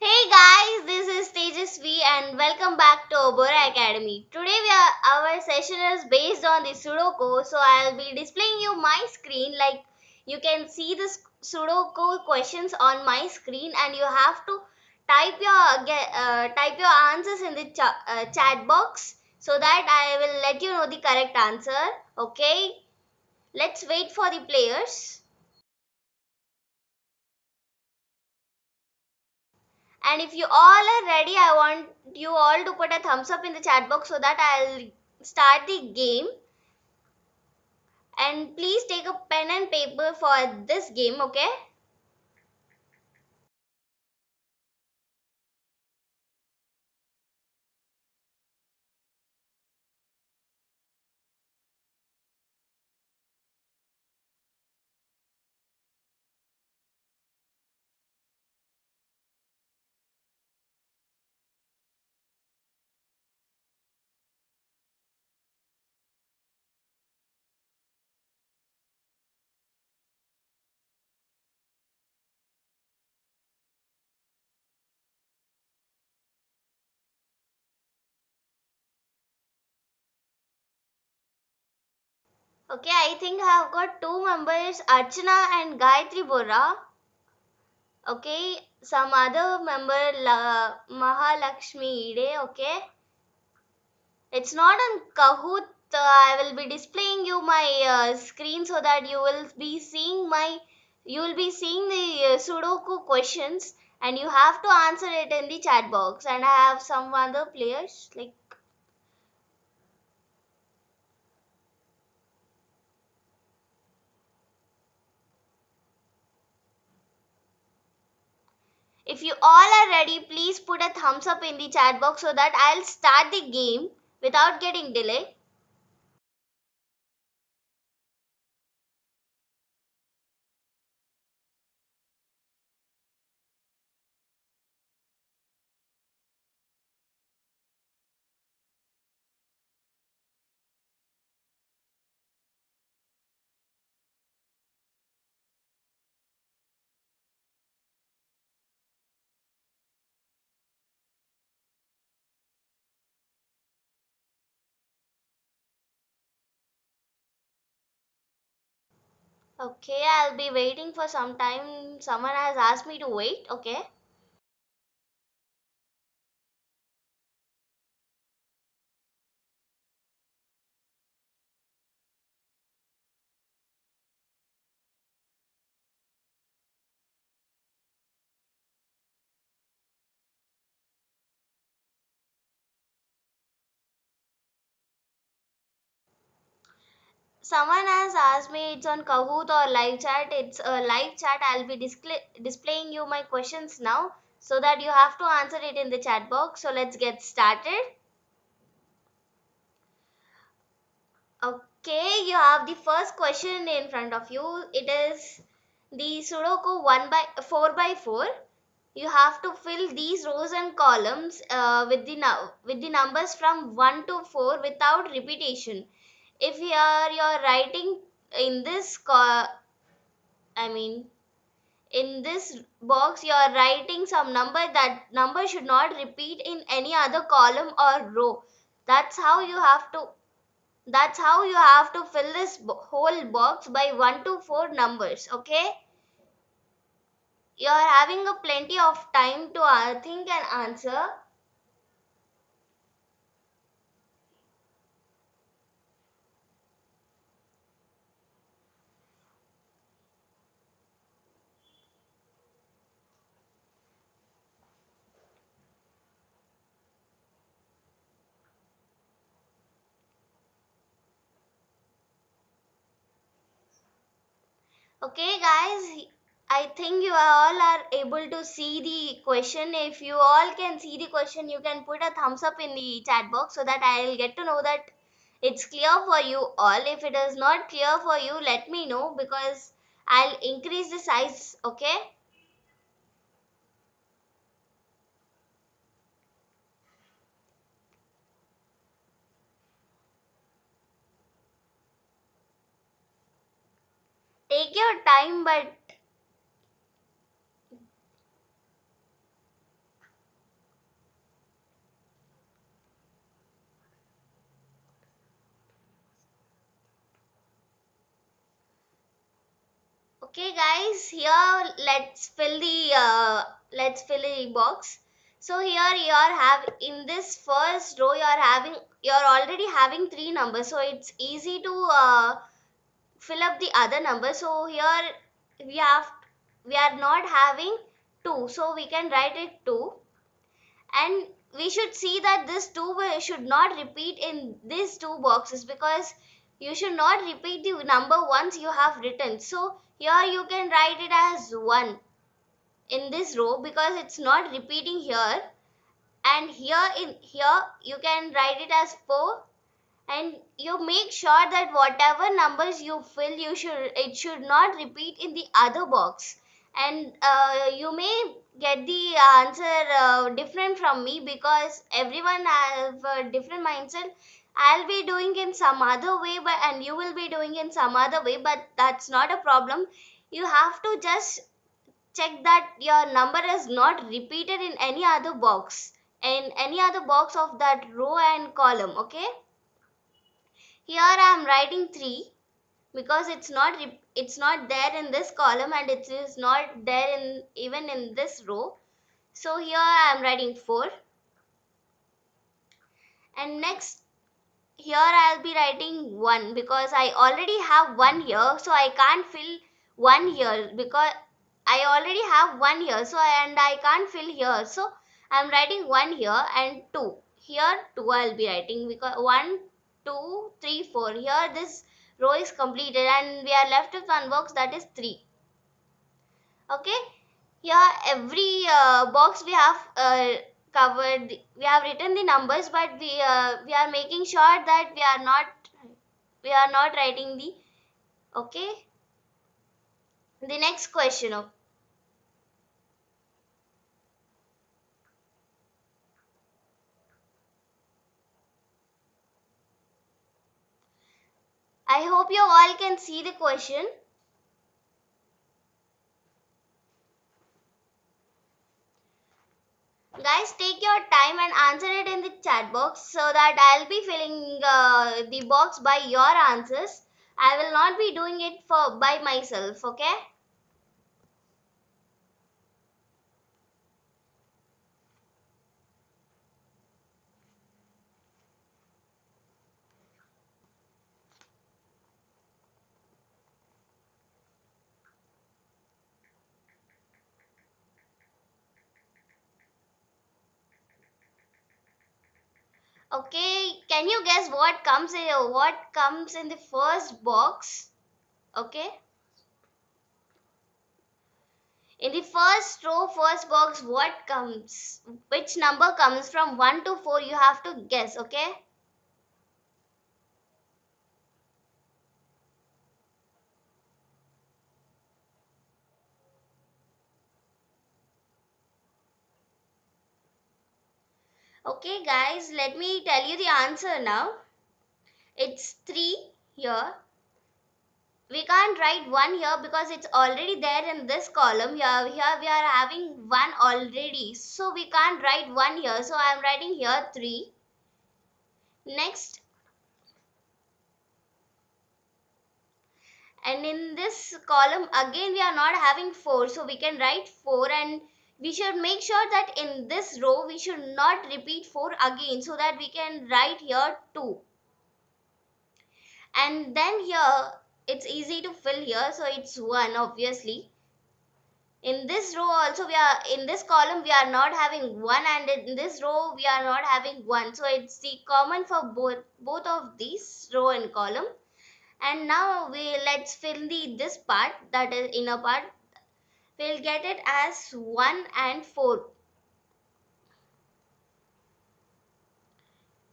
Hey guys, this is Tejasvi and welcome back to Obora Academy. Our session is based on the Sudoku, so I'll be displaying you my screen like you can see the Sudoku questions on my screen and you have to type your answers in the chat box so that I will let you know the correct answer. Okay, let's wait for the players. And if you all are ready, I want you all to put a thumbs up in the chat box so that I'll start the game. And please take a pen and paper for this game, okay? Okay, I think I have got two members, Archana and Gayatri Bora. Okay, some other member, Mahalakshmi Ide, okay? It's not on Kahoot. I will be displaying you my screen so that you will be seeing the Sudoku questions and you have to answer it in the chat box. And I have some other players like if you all are ready, please put a thumbs up in the chat box so that I'll start the game without getting delay. Okay, I'll be waiting for some time. Someone has asked me to wait. Okay. Someone has asked me it's on Kahoot or live chat. It's a live chat. I'll be displaying you my questions now so that you have to answer it in the chat box. So let's get started. Okay, you have the first question in front of you. It is the Sudoku 1 by 4 by 4. You have to fill these rows and columns with the numbers from 1 to 4 without repetition. If you're writing in I mean in this box you are writing some number, that number should not repeat in any other column or row. That's how you have to that's how you have to fill this whole box by 1 to 4 numbers, okay? You are having a plenty of time to think and answer. Okay, guys, I think you all are able to see the question. If you all can see the question, you can put a thumbs up in the chat box so that I'll get to know that it's clear for you all. If it is not clear for you, let me know because I'll increase the size, okay? Take your time, but Okay, guys, here let's fill the box. So here you are have in this first row you're already having three numbers, so it's easy to fill up the other numbers. So here we have we are not having two, so we can write it two. And we should see that this should not repeat in these two boxes, because you should not repeat the number once you have written. So here you can write it as 1 in this row because it's not repeating here, and here you can write it as 4. And you make sure that whatever numbers you fill, it should not repeat in the other box. And you may get the answer different from me, because everyone have a different mindset. I'll be doing in some other way, but and you will be doing in some other way, but that's not a problem. You have to just check that your number is not repeated in any other box, in any other box of that row and column. Okay, here I am writing 3 because it's not there in this column, and it is not there in even in this row. So here I am writing 4. And next, here I'll be writing 1 because I already have 1 here, so I can't fill 1 here because I already have 1 here, so and I can't fill here. So I'm writing 1 here and 2. Here 2 I'll be writing because 1, 2, 3, 4. Here this row is completed and we are left with one box, that is 3. Okay, here every box we have covered, we have written the numbers, but we are making sure that we are not writing the. Okay, the next question. I hope you all can see the question. Guys, take your time and answer it in the chat box so that I'll be filling the box by your answers. I will not be doing it for by myself. Okay. Okay, can you guess what comes in the first box? Okay, in the first row, first box, what comes? Which number comes from 1 to 4? You have to guess. Okay. Okay, guys, let me tell you the answer now. It's 3 here. We can't write 1 here because it's already there in this column. Here we are having 1 already. So we can't write 1 here. So I am writing here 3. Next, and in this column again we are not having 4, so we can write 4. And we should make sure that in this row we should not repeat 4 again, so that we can write here 2. And then here it's easy to fill here, so it's 1 obviously. In this row also, we are in this column we are not having 1, and in this row we are not having 1, so it's the common for both of these row and column. And now let's fill the this part, that is inner part. We'll get it as 1 and 4.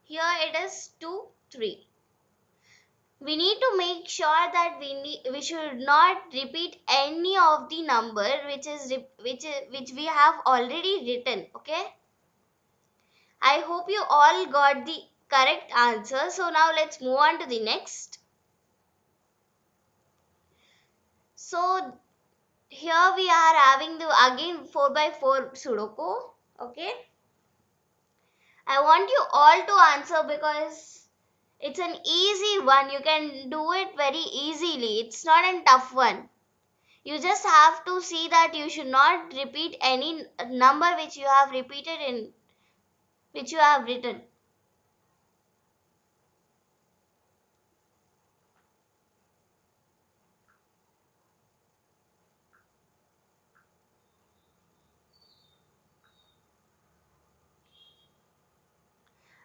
Here it is 2, 3. We need to make sure that we should not repeat any of the number which we have already written. Okay, I hope you all got the correct answer. So now let's move on to the next. So here we are having the again 4 by 4 Sudoku. Okay, I want you all to answer because it's an easy one. You can do it very easily. It's not a tough one. You just have to see that you should not repeat any number which you have repeated in which you have written.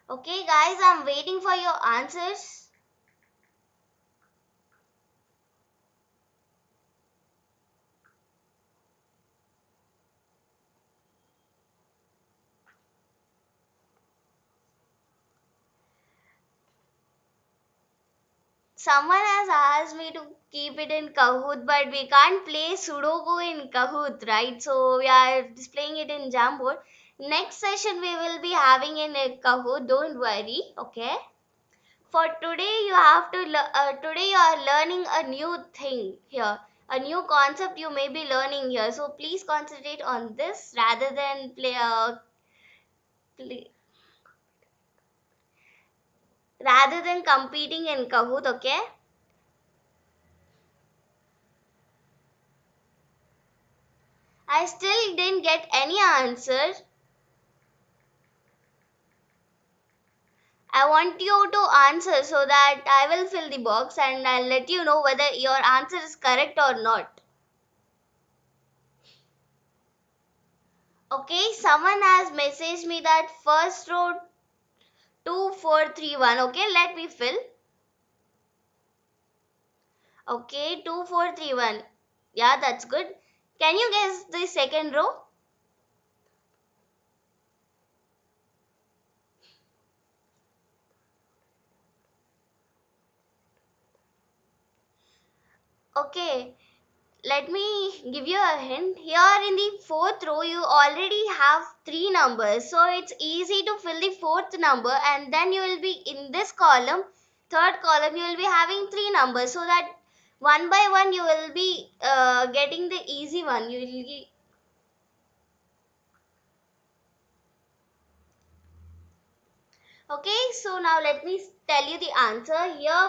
Okay, guys, I'm waiting for your answers. Someone has asked me to keep it in Kahoot, but we can't play Sudoku in Kahoot, right? So we are displaying it in Jamboard. Next session we will be having in a Kahoot. Don't worry, okay? For today, you have to. Today you are learning a new thing here, a new concept you may be learning here. So please concentrate on this rather than play rather than competing in Kahoot, okay? I still didn't get any answer. I want you to answer so that I will fill the box and I'll let you know whether your answer is correct or not. Okay, someone has messaged me that first row 2431. Okay, let me fill. Okay, 2431. Yeah, that's good. Can you guess the second row? Okay, let me give you a hint. Here in the fourth row, you already have three numbers. So it's easy to fill the fourth number, and then you will be in this column, third column, you will be having three numbers. So that one by one, you will be getting the easy one. You will be, okay, so now let me tell you the answer. Here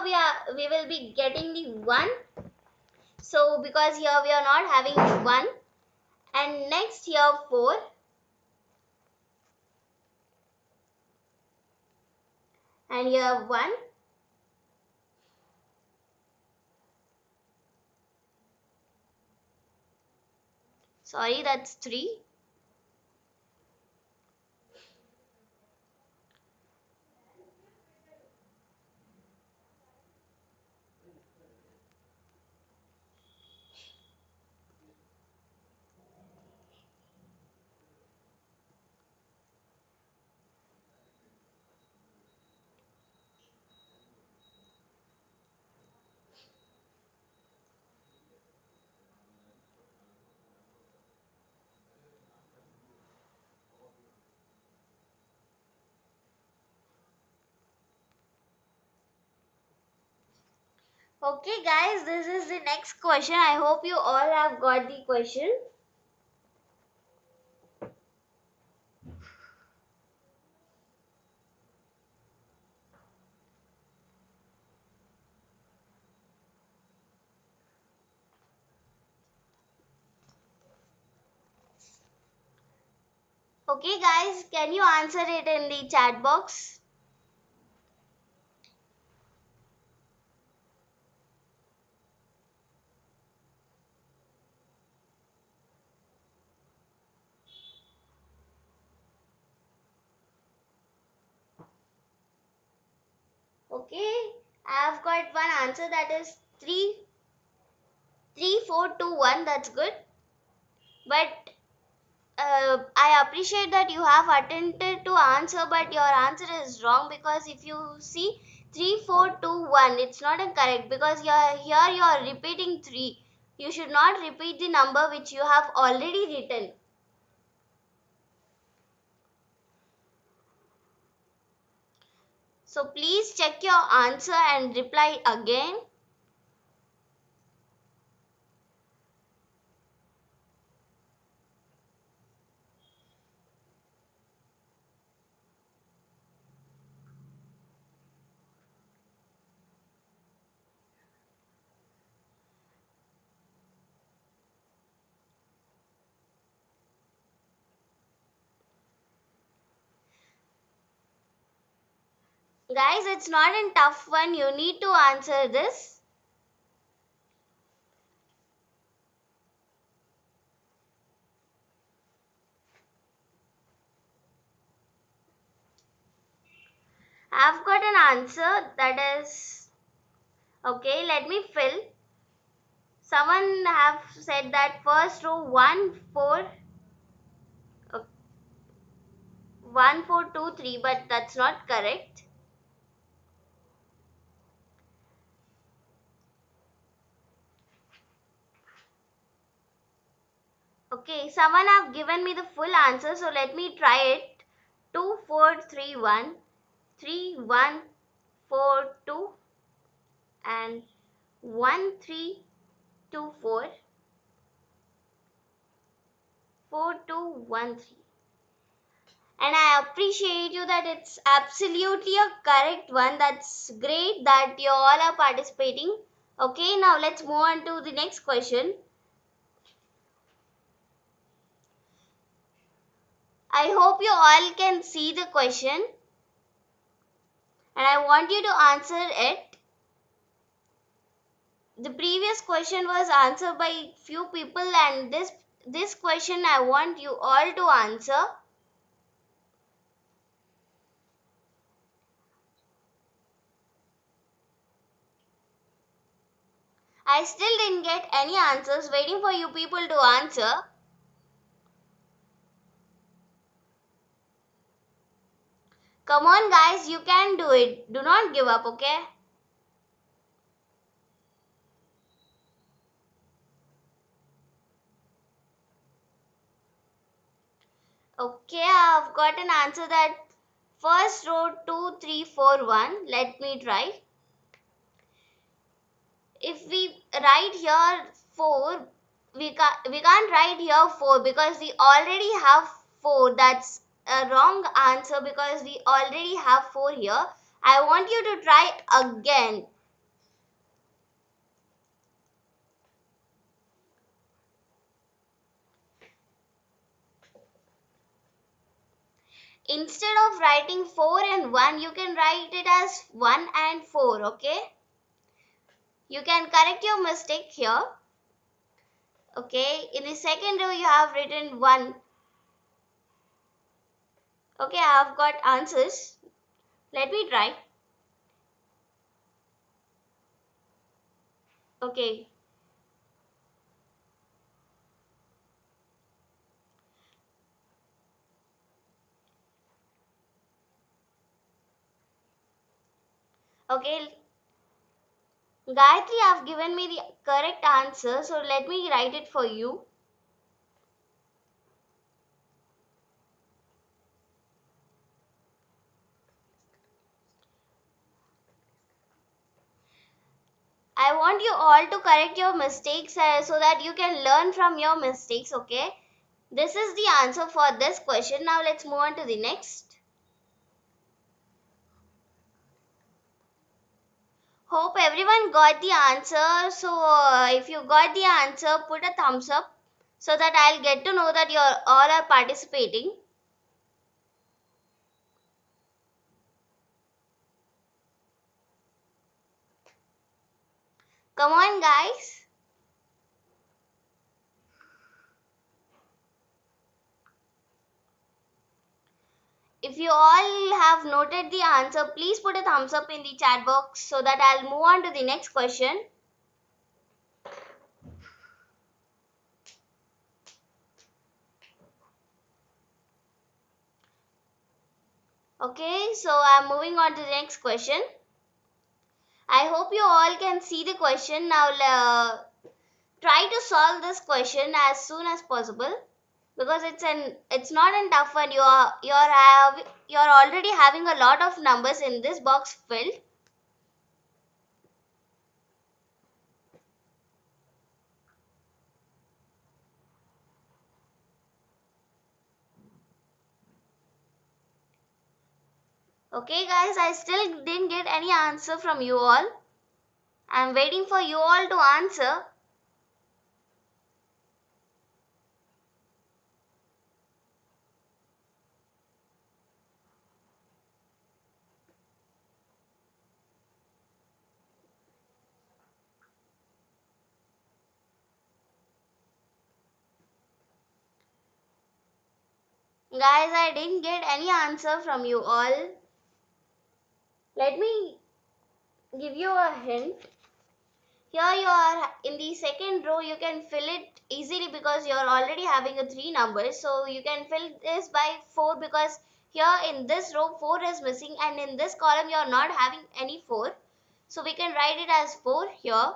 we will be getting the 1. So because here we are not having 1, and next here 4, and here 1. Sorry, that's 3. Okay, guys, this is the next question. I hope you all have got the question. Okay, guys, can you answer it in the chat box? Okay, I have got one answer, that is 3421. That's good. But I appreciate that you have attempted to answer, but your answer is wrong because if you see 3421, it's not a correct because here you are repeating 3. You should not repeat the number which you have already written. So please check your answer and reply again. Guys, it's not a tough one. You need to answer this. I've got an answer that is okay. Let me fill. Someone have said that first row 1 4 1 4 2 3, but that's not correct. Okay, someone have given me the full answer, so let me try it. 2 4 3 1 3 1 4 2 and 1 3 2 4 4 2 1 3. And I appreciate you that it's absolutely a correct one. That's great that you all are participating. Okay, now let's move on to the next question. I hope you all can see the question and I want you to answer it. The previous question was answered by few people and this question I want you all to answer. I still didn't get any answers, waiting for you people to answer. Come on guys, you can do it. Do not give up, okay? Okay, I've got an answer that first row 2 3 4 1. Let me try. If we write here 4, we can't write here 4 because we already have 4. That's a wrong answer because we already have 4 here. I want you to try again. Instead of writing 4 and 1, you can write it as 1 and 4, okay? You can correct your mistake here. Okay, in the second row you have written 1. Okay, I have got answers. Let me try. Okay. Okay. Gayatri have given me the correct answer, so let me write it for you. I want you all to correct your mistakes so that you can learn from your mistakes, okay? This is the answer for this question. Now let's move on to the next. Hope everyone got the answer. So if you got the answer, put a thumbs up so that I'll get to know that you all are participating. Come on, guys. If you all have noted the answer, please put a thumbs up in the chat box so that I'll move on to the next question. Okay, so I'm moving on to the next question. I hope you all can see the question. Now try to solve this question as soon as possible because it's not a tough one. You're already having a lot of numbers in this box filled. Okay guys, I still didn't get any answer from you all. I'm waiting for you all to answer. Guys, I didn't get any answer from you all. Let me give you a hint. Here you are in the second row, you can fill it easily because you're already having a 3 numbers. So you can fill this by 4 because here in this row 4 is missing and in this column you're not having any 4. So we can write it as 4 here.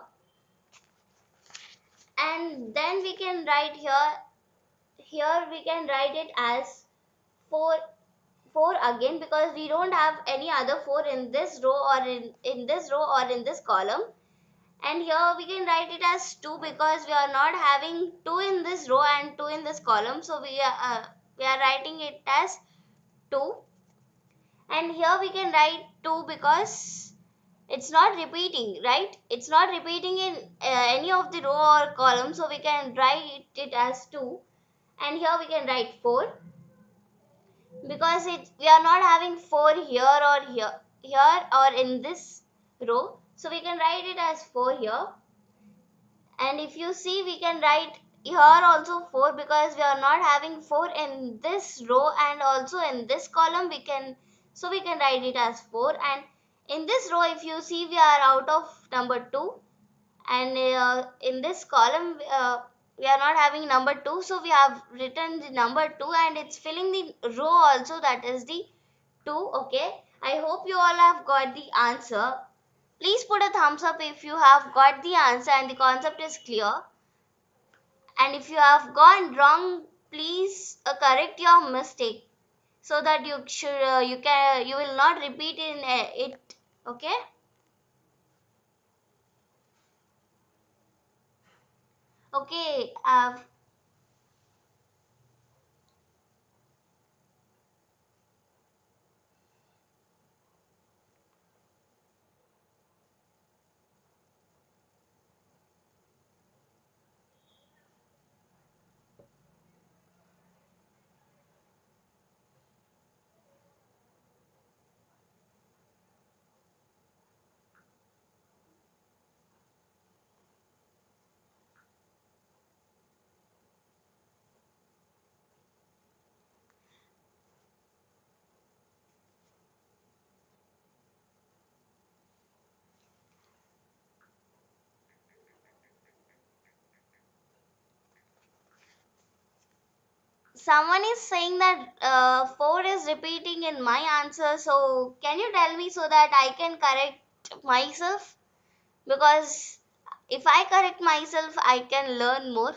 And then we can write here we can write it as 4 4 again because we don't have any other 4 in this row or in this row or in this column. And here we can write it as 2 because we are not having 2 in this row and 2 in this column. So we are writing it as 2. And here we can write 2 because it's not repeating, right? It's not repeating in any of the row or column. So we can write it as 2. And here we can write 4 because we are not having 4 here or in this row. So we can write it as 4 here. And if you see, we can write here also 4 because we are not having 4 in this row and also in this column so we can write it as 4. And in this row, if you see, we are out of number 2. And in this column, we are not having number 2. So we have written the number 2 and it's filling the row also, that is the 2. Okay. I hope you all have got the answer. Please put a thumbs up if you have got the answer and the concept is clear. And if you have gone wrong, please correct your mistake so that you will not repeat it. Okay? Okay. Someone is saying that 4 is repeating in my answer. So can you tell me so that I can correct myself? Because if I correct myself, I can learn more.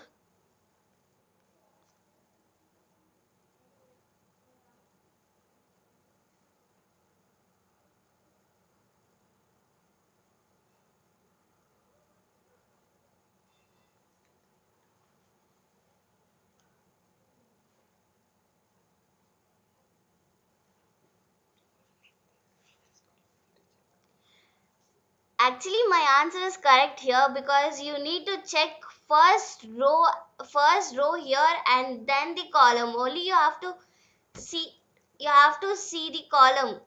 Actually, my answer is correct here because you need to check first row here and then the column. Only see you have to see the column.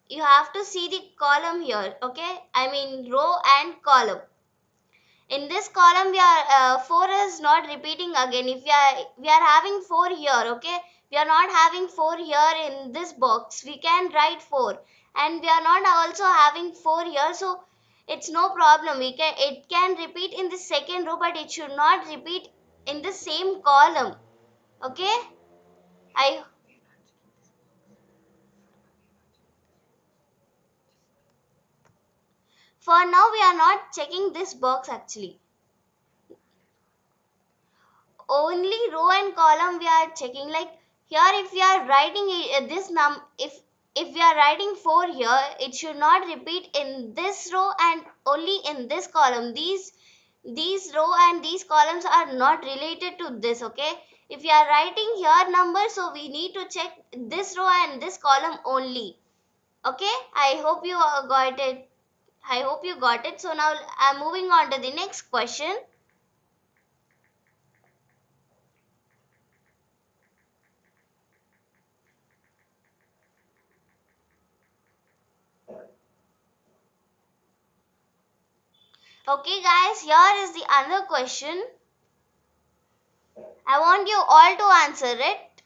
You have to see the column here, okay? I mean row and column. In this column, 4 is not repeating again. If we are having 4 here, okay? We are not having 4 here in this box. We can write 4, and we are not also having 4 here, so it's no problem. It can repeat in the second row, but it should not repeat in the same column. Okay? I For now we are not checking this box actually. Only row and column we are checking. Like here, if we are writing this if we are writing 4 here, it should not repeat in this row and only in this column. These row and these columns are not related to this. Okay, if we are writing here number, so we need to check this row and this column only. Okay, I hope you got it. I hope you got it. So now I'm moving on to the next question. Okay, guys, here is the other question. I want you all to answer it.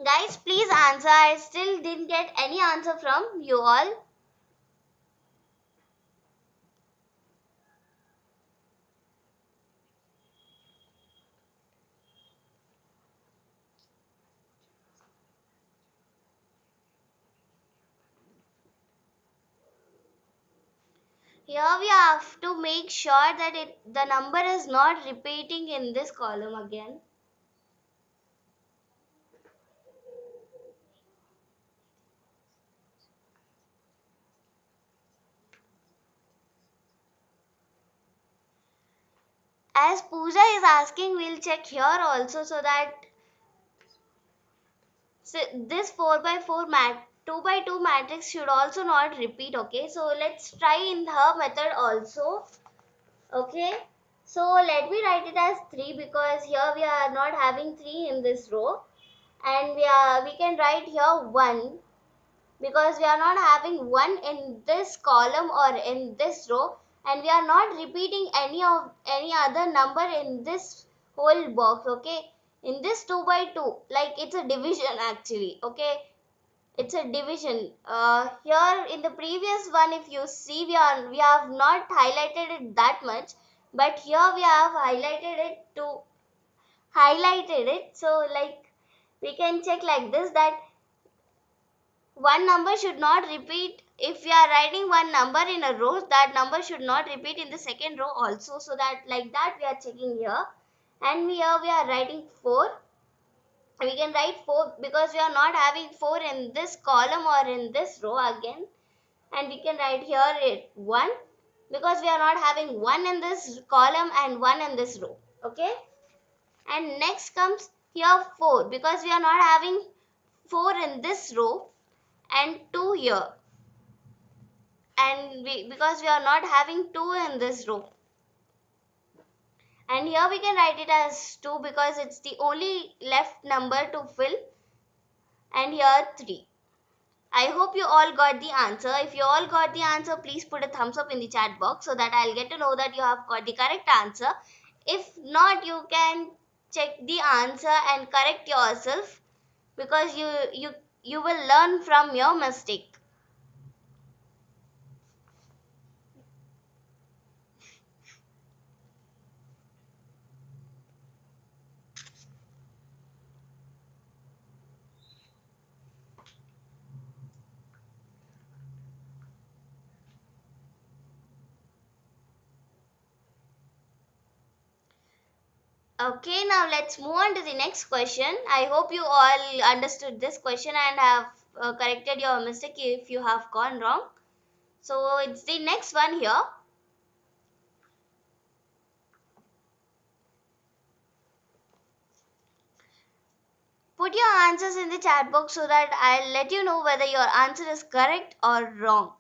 Guys, please answer. I still didn't get any answer from you all. Here we have to make sure that the number is not repeating in this column again. As Pooja is asking, we'll check here also so that this 4 by 4 2 by 2 matrix should also not repeat. Okay, so let's try in her method also. Okay, so let me write it as 3 because here we are not having 3 in this row, and we can write here 1 because we are not having 1 in this column or in this row, and we are not repeating any other number in this whole box. Okay, in this 2 by 2, like it's a division actually. Okay, it's a division. Here in the previous one, if you see, we have not highlighted it that much, but here we have highlighted it. So like we can check like this, that one number should not repeat. If we are writing one number in a row, that number should not repeat in the second row also. So that like that we are checking here, and here we are writing 4. We can write 4 because we are not having 4 in this column or in this row again, and we can write here it 1 because we are not having 1 in this column and 1 in this row. Okay, and next comes here 4 because we are not having 4 in this row and 2 here, and because we are not having 2 in this row, and here we can write it as 2 because it's the only left number to fill, and here 3. I hope you all got the answer. If you all got the answer, please put a thumbs up in the chat box so that I'll get to know that you have got the correct answer. If not, you can check the answer and correct yourself because you will learn from your mistake. Okay, now let's move on to the next question. I hope you all understood this question and have corrected your mistake if you have gone wrong. So it's the next one here. Put your answers in the chat box so that I'll let you know whether your answer is correct or wrong.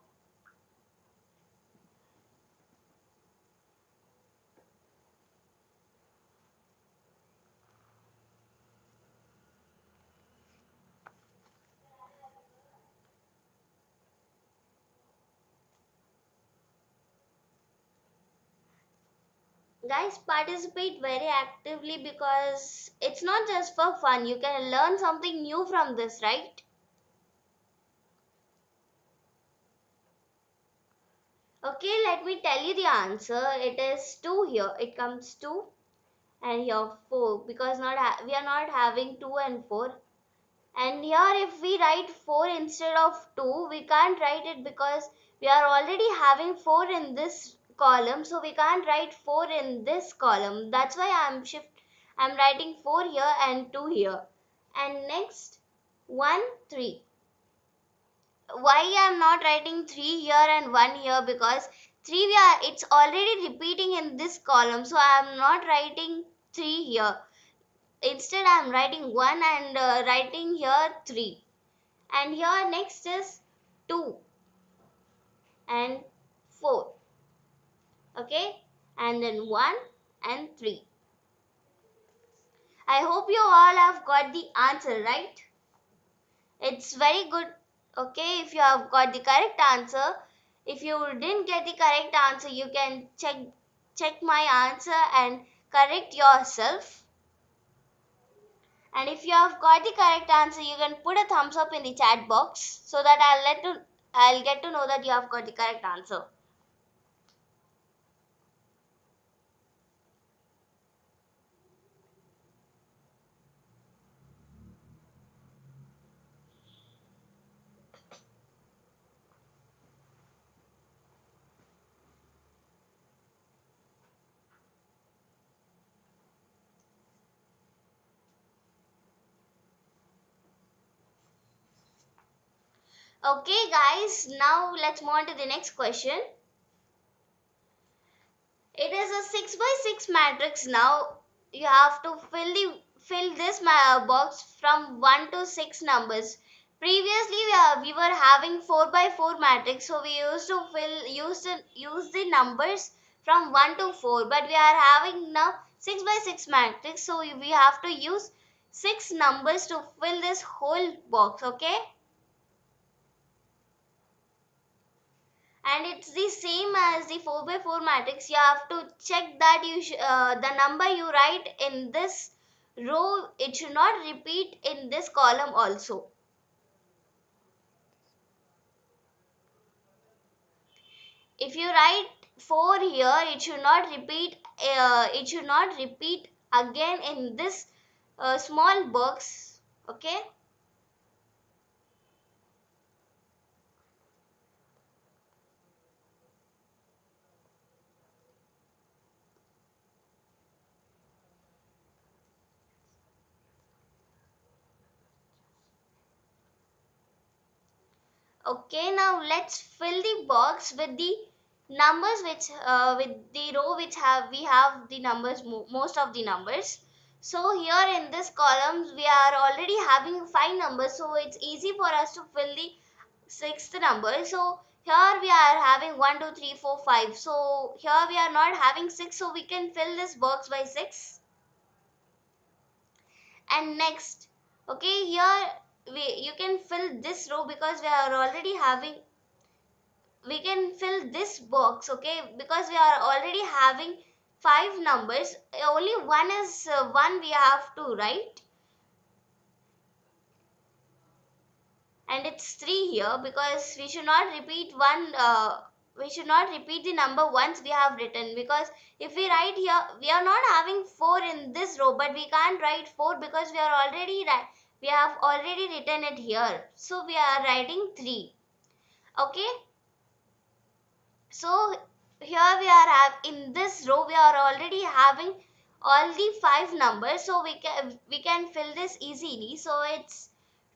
Guys, participate very actively because it's not just for fun. You can learn something new from this, right? Okay, let me tell you the answer. It is 2 here. It comes 2 and here 4 because we are not having 2 and 4. And here if we write 4 instead of 2, we can't write it because we are already having 4 in this column. So we can't write 4 in this column. That's why I'm writing 4 here and 2 here. And next 1, 3. Why I'm not writing 3 here and 1 here? Because 3 it's already repeating in this column. So I'm not writing 3 here. Instead I'm writing 1 and writing here 3. And here next is 2 and 4. Okay, and then 1 and 3. I hope you all have got the answer, right? It's very good. Okay, if you have got the correct answer. If you didn't get the correct answer, you can check my answer and correct yourself. And if you have got the correct answer, you can put a thumbs up in the chat box so that I'll get to know that you have got the correct answer. Okay guys, now let's move on to the next question. It is a 6 by 6 matrix. Now you have to fill this box from 1 to 6 numbers. Previously we were having 4 by 4 matrix, so we used to use the numbers from 1 to 4, but we are having now 6 by 6 matrix, so we have to use 6 numbers to fill this whole box, okay? And it's the same as the 4 by 4 matrix. You have to check that the number you write in this row, it should not repeat in this column also. If you write 4 here, it should not repeat again in this small box, okay? Okay, now let's fill the box with the numbers which with the row which have we have the numbers, most of the numbers. So here in this columns we are already having 5 numbers, so it's easy for us to fill the sixth number. So here we are having 1 2 3 4 5. So here we are not having 6, so we can fill this box by 6. And next, okay, here you can fill this row because we are already having, we can fill this box, okay, because we are already having 5 numbers. Only one is one we have to write, and it's 3 here because we should not repeat we should not repeat the number once we have written, because if we write here, we are not having 4 in this row, but we can't write 4 because we have already written it here, so we are writing 3, okay. So here we are in this row we are already having all the 5 numbers, so we can fill this easily. So it's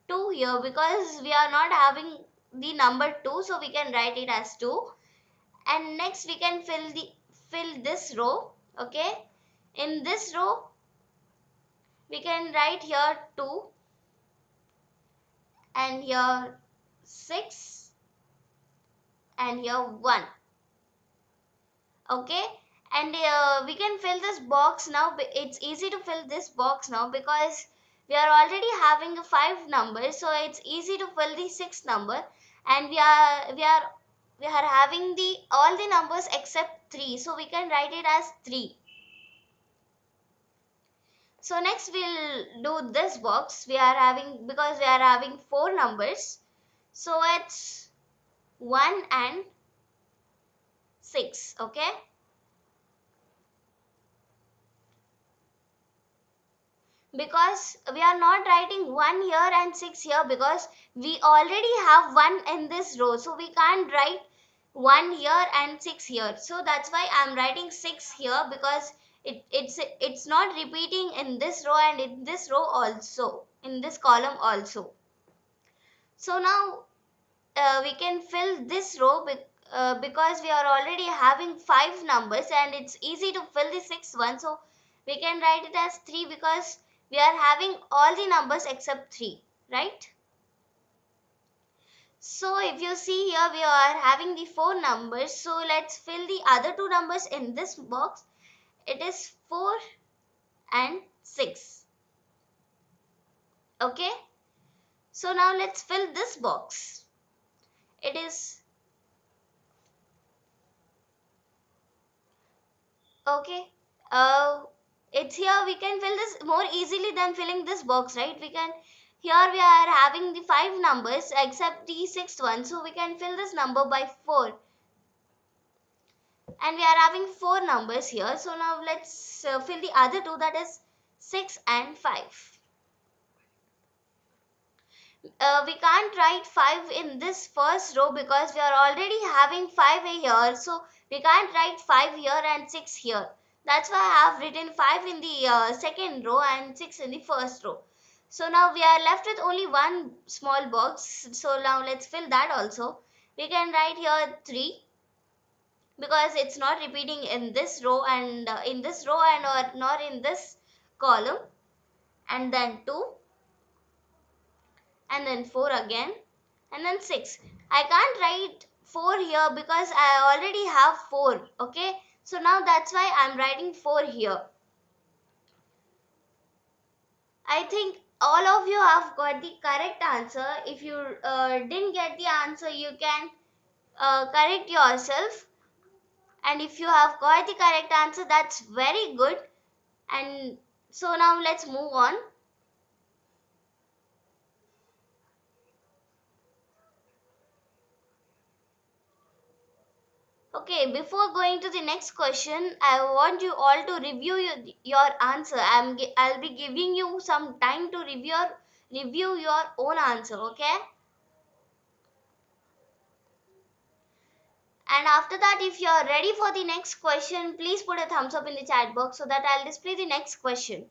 2 here because we are not having the number 2, so we can write it as 2. And next we can fill this row, okay. In this row we can write here 2 and here 6 and here 1. Okay, and we can fill this box now. It's easy to fill this box now because we are already having a 5 numbers, so it's easy to fill the 6th number. And we are having the all the numbers except 3, so we can write it as 3. So next we'll do this box. We are having, because we are having 4 numbers, so it's 1 and 6, okay. Because we are not writing 1 here and 6 here because we already have 1 in this row, so we can't write 1 here and 6 here. So that's why I'm writing 6 here, because it's not repeating in this row and in this row also, in this column also. So now we can fill this row because we are already having 5 numbers and it's easy to fill the 6th one, so we can write it as 3 because we are having all the numbers except 3, right? So if you see here, we are having the 4 numbers, so let's fill the other 2 numbers in this box. It is 4 and 6, okay. So now let's fill this box. It is okay. It's here we can fill this more easily than filling this box, right? We can, here we are having the five numbers except the sixth one, so we can fill this number by 4, and we are having four numbers here. So now let's fill the other two, that is 6 and 5. We can't write 5 in this first row because we are already having 5 here, so we can't write 5 here and 6 here. That's why I have written 5 in the second row and 6 in the first row. So now we are left with only one small box, so now let's fill that also. We can write here 3 because it's not repeating in this row and in this row and or nor in this column, and then 2, and then 4 again, and then 6. I can't write 4 here because I already have 4. Okay, so now that's why I'm writing 4 here. I think all of you have got the correct answer. If you didn't get the answer, you can correct yourself, and if you have got the correct answer, that's very good. And so now let's move on. Okay, before going to the next question, I want you all to review your answer. I'll be giving you some time to review your own answer, okay? And after that, if you are ready for the next question, please put a thumbs up in the chat box so that I'll display the next question.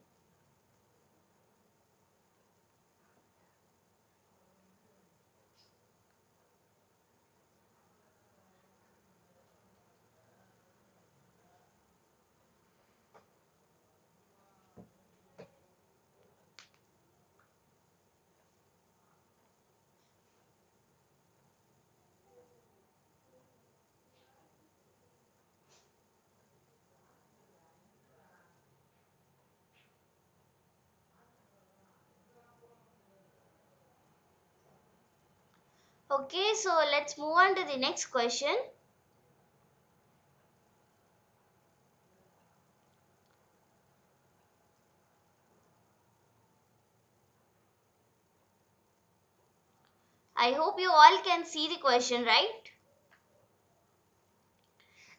Okay, so let's move on to the next question. I hope you all can see the question, right?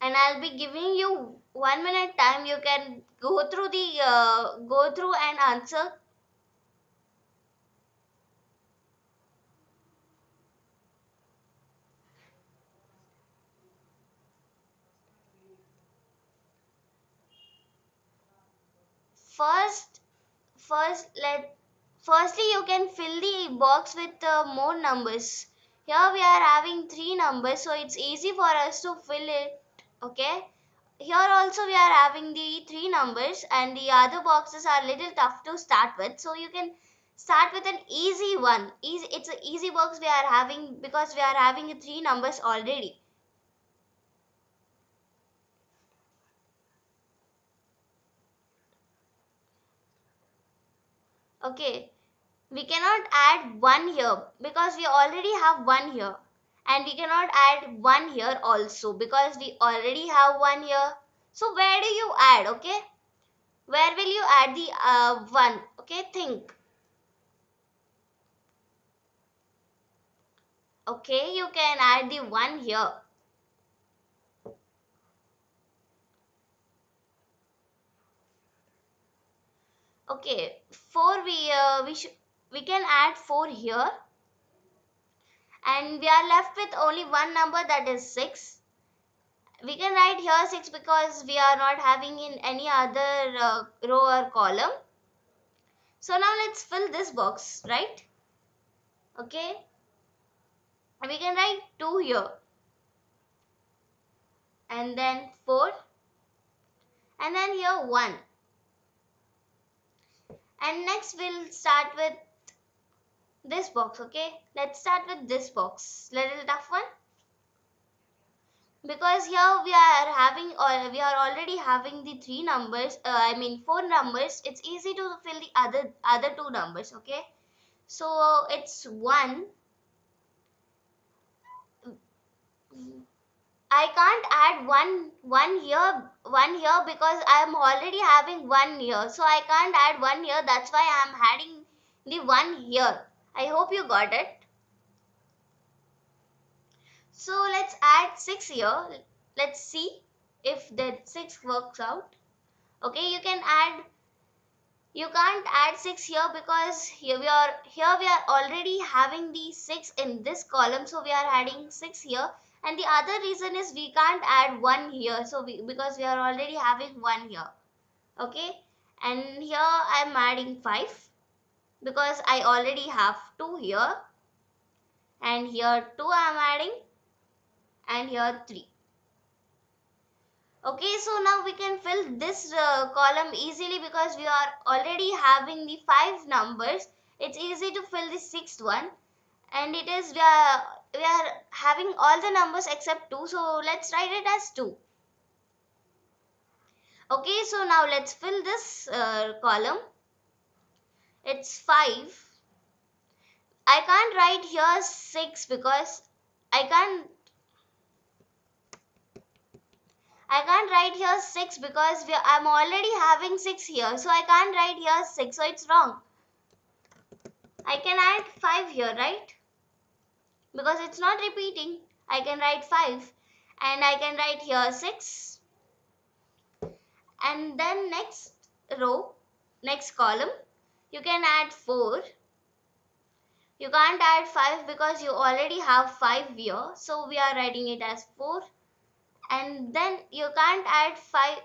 And I'll be giving you 1 minute time. You can go through and answer. First, firstly you can fill the box with more numbers. Here we are having three numbers, so it's easy for us to fill it. Okay. Here also we are having the three numbers, and the other boxes are little tough to start with. So you can start with an easy one. It's an easy box we are having because we are having three numbers already. Okay. We cannot add 1 here because we already have 1 here, and we cannot add 1 here also because we already have 1 here. So where do you add? Okay, where will you add the 1? Okay, think. Okay, you can add the 1 here. Okay, 4, we can add 4 here, and we are left with only one number, that is 6. We can write here 6 because we are not having in any other row or column. So now let's fill this box, right? Okay. We can write 2 here, and then 4, and then here 1. And next we'll start with this box, okay? Let's start with this box. Little tough one. Because here we are having, or we are already having the three numbers, four numbers. It's easy to fill the other two numbers, okay? So it's 1, I can't add one here because I'm already having one here. So I can't add one here. That's why I'm adding the one here. I hope you got it. So let's add 6 here. Let's see if that 6 works out. Okay, you can't add 6 here because here we are already having the 6 in this column, so we are adding 6 here. And the other reason is we can't add 1 here, so because we are already having 1 here. Okay, and here I'm adding 5 because I already have 2 here, and here 2 I'm adding, and here 3. Okay, so now we can fill this column easily because we are already having the 5 numbers. It's easy to fill the sixth one, and it is we are having all the numbers except 2, so let's write it as 2. Okay, so now let's fill this column. It's 5. I can't write here 6 because I can't I can't write here 6 because I'm already having 6 here. So I can't write here 6. So it's wrong. I can add 5 here, right? Because it's not repeating. I can write 5. And I can write here 6. And then next row, next column, you can add 4. You can't add 5 because you already have 5 here. So we are writing it as 4. And then you can't add 5.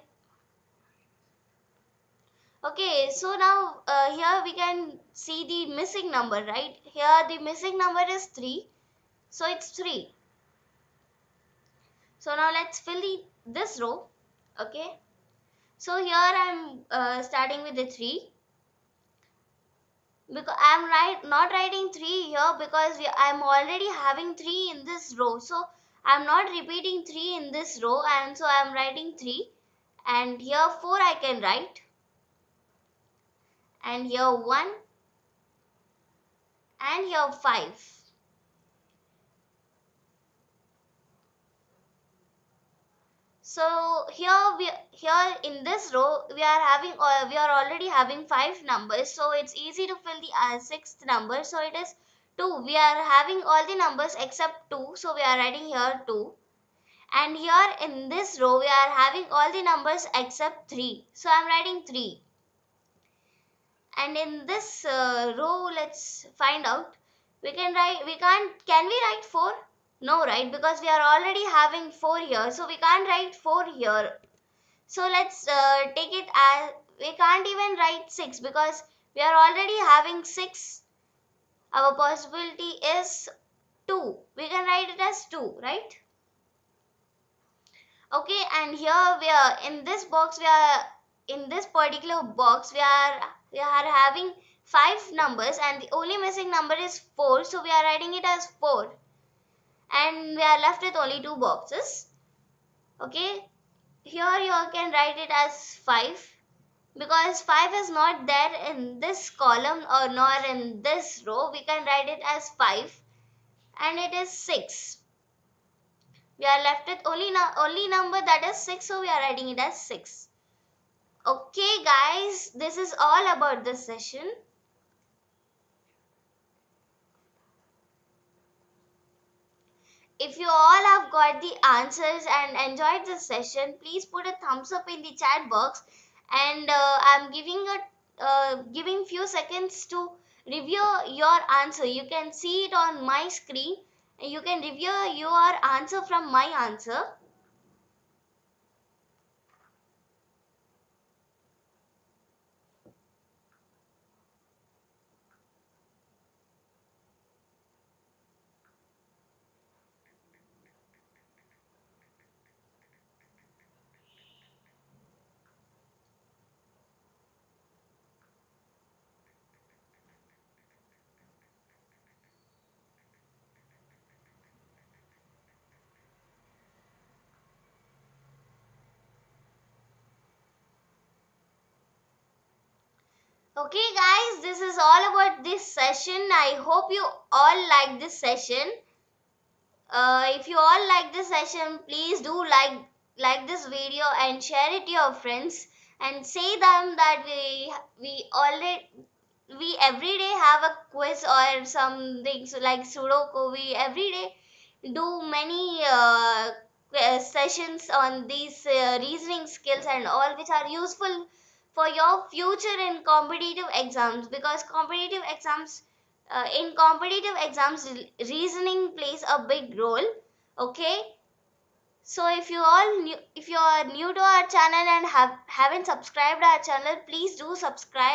Okay, so now here we can see the missing number, right? Here the missing number is 3. So it's 3. So now let's fill this row. Okay. So here I'm starting with the 3. Because I'm not writing 3 here because I'm already having 3 in this row. So I'm not repeating 3 in this row, and so I'm writing 3. And here 4 I can write. And here 1. And here 5. So here in this row we are already having 5 numbers, so it's easy to fill the sixth number. So it is 2. We are having all the numbers except 2, so we are writing here 2. And here in this row we are having all the numbers except 3, so I'm writing 3. And in this row, let's find out. Can we write 4? No, right? Because we are already having 4 here. So we can't write 4 here. So let's take it as, we can't even write 6 because we are already having 6. Our possibility is 2. We can write it as 2, right? Okay, and here in this particular box we are having 5 numbers, and the only missing number is 4, so we are writing it as 4, and we are left with only 2 boxes. Okay, here you can write it as 5 because 5 is not there in this column or nor in this row. We can write it as 5, and it is 6. We are left with only number, that is 6, so we are writing it as 6. Okay guys, this is all about this session. If you all have got the answers and enjoyed this session, please put a thumbs up in the chat box, and I'm giving few seconds to review your answer. You can see it on my screen, and you can review your answer from my answer. Okay guys, this is all about this session. I hope you all like this session. If you all like this session, please do like this video and share it to your friends, and say them that we every day have a quiz or something, so like Sudoku. We every day do many sessions on these reasoning skills and all, which are useful for your future in competitive exams, because in competitive exams, reasoning plays a big role. Okay, so if you are new to our channel and haven't subscribed our channel, please do subscribe.